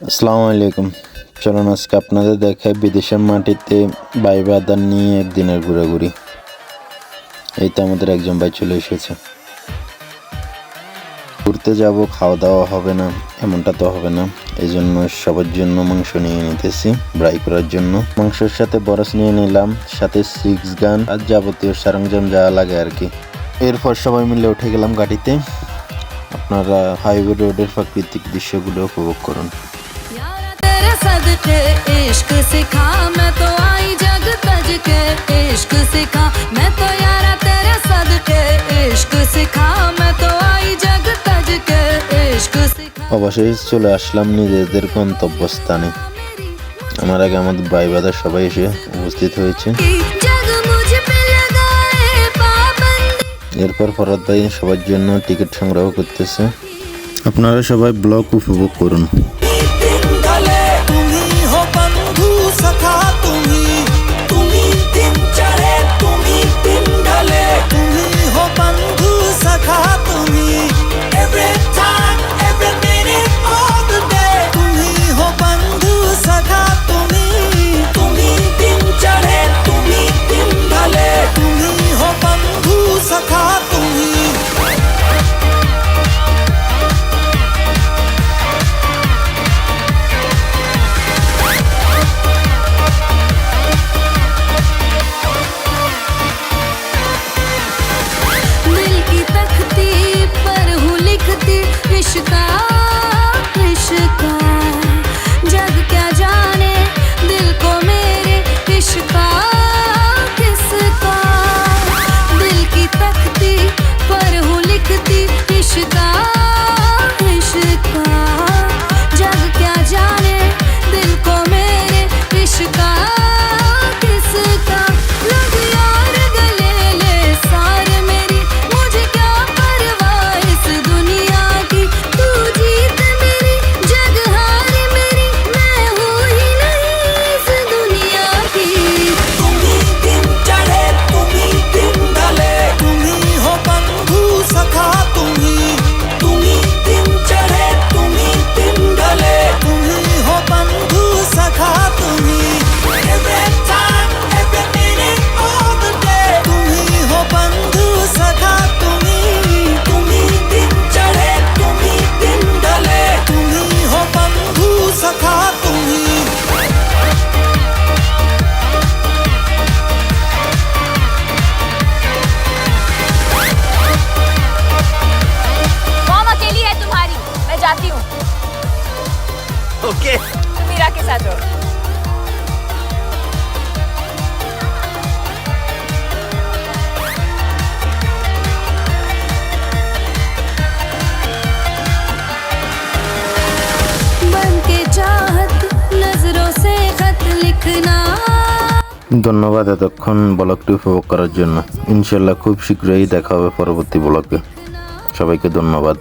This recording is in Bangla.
আসসালামু আলাইকুম। চলুন আজকে আপনাদের দেখায় বিদেশের মাটিতে ভাই ব্রাদার নিয়ে একদিনের ঘোরাঘুরি। এই তো আমাদের একজন ভাই চলে এসেছে। ঘুরতে যাব, খাওয়া দাওয়া হবে না এমনটা তো হবে না, এই জন্য সবার জন্য মাংস নিয়ে নিতেছি ফ্রাই করার জন্য। মাংসের সাথে বরস নিয়ে নিলাম, সাথে 6 গান আর যাবতীয় সরঞ্জাম যা লাগে আর কি। এরপর সবাই মিলে উঠে গেলাম গাড়িতে। আপনারা হাইওয়ে রোডের প্রাকৃতিক দৃশ্যগুলো উপভোগ করুন। सदके इश्क सिखा मैं तो आई जग तज के इश्क सिखा मैं तो यारा तेरे सदके इश्क सिखा मैं तो आई जग तज के इश्क सिखा। অবশেষে চলে আসলাম নিজেদের গন্তব্যস্থানে। আমার আগে আমাদের ভাই ব্রাদার সবাই এসে উপস্থিত হয়েছে। এরপর ফরাদ ভাই সবার জন্য টিকিট সংগ্রহ করতেছে। আপনারা সবাই ব্লগ উপভোগ করুন। इश्का इश्का जग क्या जाने दिल को मेरे इश्का किसका। दिल की तख्ती पर हूँ लिखती इश्का इश्का जग क्या जाने दिल को मेरे इश्का किसका। लग यार गले ले सार मेरी मुझे क्या परवाह इस दुनिया की। तू जीत मेरी जग हार मेरी मैं हूँ ही नहीं इस दुनिया की। तुम ही दिन चढ़े तुम ही दिन ढले तुम ही हो बंधु सखा तुम ही दिन चढ़े तुम ही दिन ढले तुम ही हो बंधु सखा तुम ही। Every time every minute all the day तुम ही हो बंधु सखा तुम ही दिन चढ़े तुम ही दिन ढले तुम ही हो बंधु सखा तुम ही। मॉम अकेली है तुम्हारी, मैं जाती हूँ। ओके तुम मीरा के साथ रहो। बन के चाहत नजरों से खत लिखना। ধন্যবাদ এতক্ষণ ব্লগটি উপভোগ করার জন্য। ইনশাল্লাহ খুব শীঘ্রই দেখা হবে পরবর্তী ব্লগে। সবাইকে ধন্যবাদ।